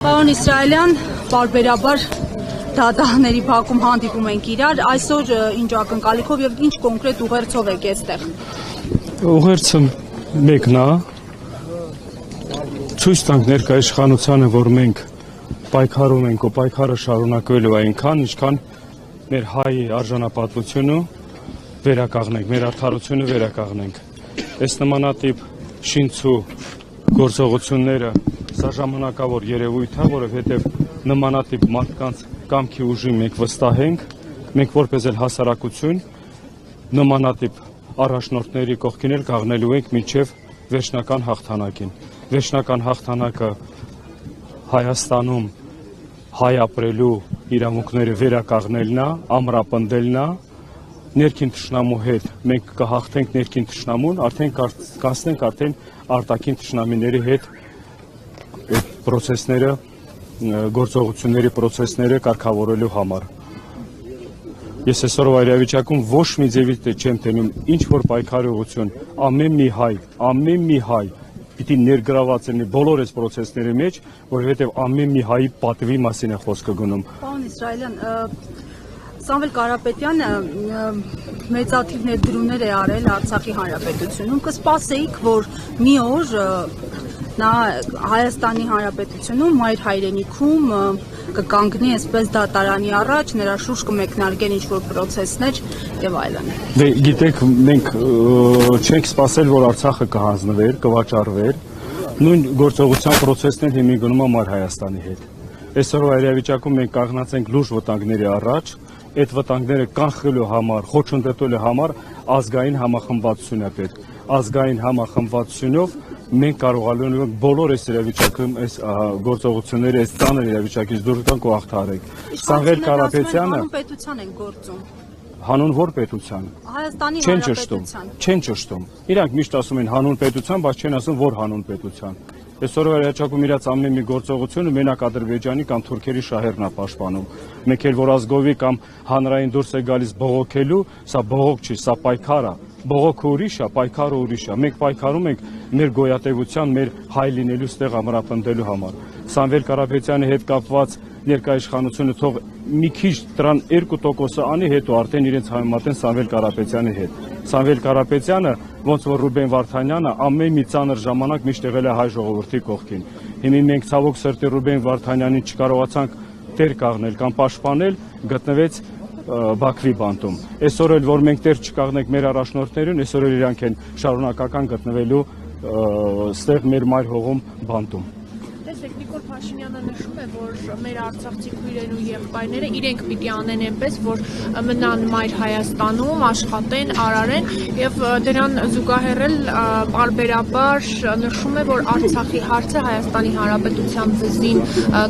Պարոն Իսրայելյան, պարբերաբար դատաների բակում հանդիպում ենք իրար, այսօր ինչ ակնկալիքով եւ ինչ կոնկրետ ուղերձով եք այստեղ։ Ուղերձը մեկն է, ցույց տանք ներկայաշխանությանը, որ մենք պայքարում ենք ու պայքարը շարունակվելու է այնքան, ինչքան մեր հայ արժանապատվությունը վերականգնենք, մեր արդարությունը վերականգնենք։ Այս նմանատիպ շինցու գործողությունները սա ժամանակավոր երևույթ է, որովհետև նմանատիպ մարդկանց կամքի ուժին մենք վստահենք, մենք որպես էլ հասարակություն նմանատիպ առաջնորդների կողքին էլ կանգնելու ենք մինչև վերջնական հաղթանակին։ Վերջնական հաղթանակը Հայաստանում հայ ապրելու իրավունքները վերականգնելն է, ամրապնդելն է, ներքին թշնամու հետ մենք կհաղթենք ներքին թշնամուն, արդեն կանցնենք արդեն արտաքին թշնամիների հետ պրոցեսները, գործողությունների պրոցեսները կարգավորելու համար։ Ես այսօրվա իրավիճակում ոչ մի ձևի չեմ տենում ինչ որ պայքարողություն, ամեն մի հայ պիտի ներգրաված լինի բոլոր այս պրոցեսների մեջ, որովհետև ամեն մի հայի պատվի մասին է խոսքը գնում։ Պարոն Իսրայելյան, Սամվել Կարապետյանը մեծաթիվ ներդրումներ է արել Արցախի Հանրապետությունում, կսպասեիք, որ մի օր նա Հայաստանի Հանրապետությունում, մայր հայրենիքում կկանգնի այսպես դատարանի առաջ, նրա շուրջ կմեկնարկեն ինչ-որ պրոցեսներ եւ այլն։ Դե գիտեք, մենք չենք սպասել, որ Արցախը կհանձնվեր, կվաճառվեր, նույն գործողության պրոցեսն հիմի գնում է մայր Հայաստանի հետ։ Այսօրվա իրավիճակում մենք կանգնած ենք լուրջ վտանգների առաջ, այդ վտանգները կանխելու համար, խոչընդոտելու համար ազգային համախմբվածություն է պետք։ Ազգային համախմբվածությունով մենք կարողանալու ենք բոլոր այս իրավիճակում, այս գործողությունները, այս ծանր իրավիճակից դուրս գանք ու հաղթահարենք։ Սամվել Կարապետյանը հանուն պետության են գործում։ Հանուն որ պետության։ Հայաստանի Հանրապետության։ Չեն ճշտում։ Իրանք միշտ ասում են հանուն պետության, բայց չեն ասում որ հանուն պետության։ Այսօրվա իրավիճակում իրաց ամեն մի գործողությունը մենակ Ադրբեջանի կամ թուրքերի շահերն է պաշտպանում։ Մեկ էլ որ ազգովի կամ հանրային դուրս է գալիս բողոքելու, սա բողոք չի, սա պայքար է։ Բողոքը ուրիշ է, պայքարը ուրիշ է։ Մենք պայքարում ենք մեր գոյատևության, մեր հայ լինելու ստեղ ամրապնդելու համար։ Սամվել Կարապետյանի հետ կապված ներկայաշխանությունը թող մի քիչ դրան 2% անի, հետո արդեն իրենց համեմատեն Սամվել Կարապետյանի հետ։ Սամվել Կարապետյանը, ոնց որ Ռուբեն Վարդանյանը, ամեն մի ծանր ժամանակ միշտ եղել է հայ ժողովրդի կողքին։ Հիմա մենք ցավոք սրտի Ռուբեն Վարդանյանին չկարողացանք տեր կանգնել կամ պաշտպանել, գտնվեց Բաքվի բանտում։ Այսօր էլ որ մենք տեր չկանգնենք մեր առաջնորդներին, այսօր էլ իրանք են շարունակական գտնվելու ստեղ մեր մայր հողում բանտում։ Տեսեք, Նիկոլ Փաշինյանը նշում է, որ մեր արցախցի քույրերն ու եղբայրները իրենք պիտի անեն այնպես, որ մնան մայր Հայաստանում, աշխատեն, արարեն եւ դրան զուգահեռել պարբերաբար նշում է, որ Արցախի հարցը Հայաստանի Հանրապետության վզին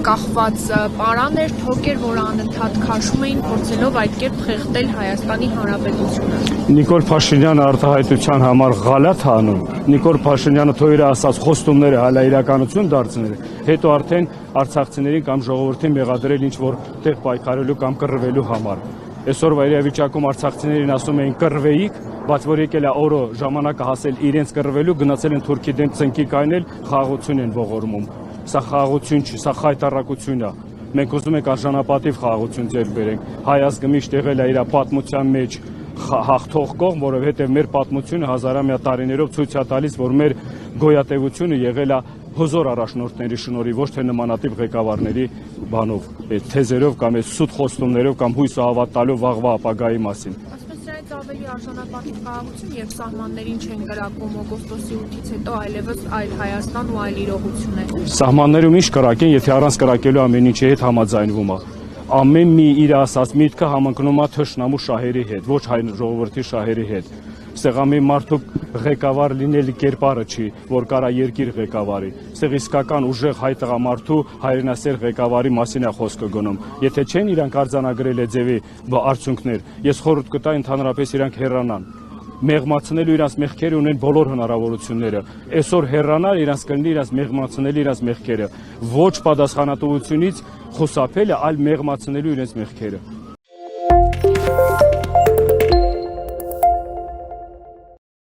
կախված պարան էր, թոք էր, որ անընդհատ քաշում էին, փորձելով այդ կերպ խեղդել Հայաստանի Հանրապետությունը։ Նիկոլ Փաշինյանը արտահայտության համար գալաթ է անում։ Նիկոլ Փաշինյանը թող իր ասած խոստումները հալա իրականություն դարձնել, հետո արդեն արցախցիներին կամ ժողովրդին մեղադրել ինչ որ տեղ պայքարելու կամ կռվելու համար։ Այսօրվա իրավիճակում արցախցիներին ասում էին կռվեիք, բայց որ եկել է օրը ժամանակը հասել իրենց կռվելու, գնացել են Թուրքի դեմ ծնկի կայնել, խաղաղություն են ողորմում։ Սա խաղաղություն չի, սա խայտառակություն է։ Մենք ուզում ենք արժանապատիվ խաղաղություն ձեռք բերենք։ Հայ ազգը միշտ եղել է իր պատմության մեջ հաղթող կողմ, որովհետև մեր պատմությունը հազարամյա տարիներով ցույց է տալիս, որ մեր գոյատևությունը եղել է հզոր առաջնորդների շնորհիվ, ոչ թե նմանատիպ ղեկավարների բանով, այդ թեզերով կամ այդ սուտ խոստումներով կամ հույսը հավատալով վաղվա ապագայի մասին։ Ասես դրանից ավելի արժանապատիվ խաղաղություն, երբ սահմաններին չեն կրակում օգոստոսի 8-ից հետո այլևս այլ Հայաստան ու այլ իրողություն է։ Սահմաններում ինչ կրակեն, եթե առանց կրակելու ամեն ինչի հետ համաձայնվում է։ Ամեն մի իր ասած միտքը համընկնում է թշնամու շահերի հետ, ոչ հայ ժողովրդի շահերի հետ։ Ստեղ ամեն մարդու ղեկավար լինելի կերպարը չի, որ կարա երկիր ղեկավարի։ Ստեղ իսկական ուժեղ հայ տղամարդու հայրենասեր ղեկավարի մասին է խոսքը գնում։ Եթե չեն իրանք արձանագրել այդ ձևի արդյունքներ, ես խորհուրդ կտայի ընդհանրապես իրանք հեռանան։ Մեղմացնելու իրաց մեղքերը ունեն բոլոր հնարավորությունները։ Այսօր հեռանալ իրաց կլինի իրաց մեղմացնելու իրաց մեղքերը։ Ոչ պատասխանատվությունից խուսափելը, այլ մեղմացնելու իրենց մեղքերը։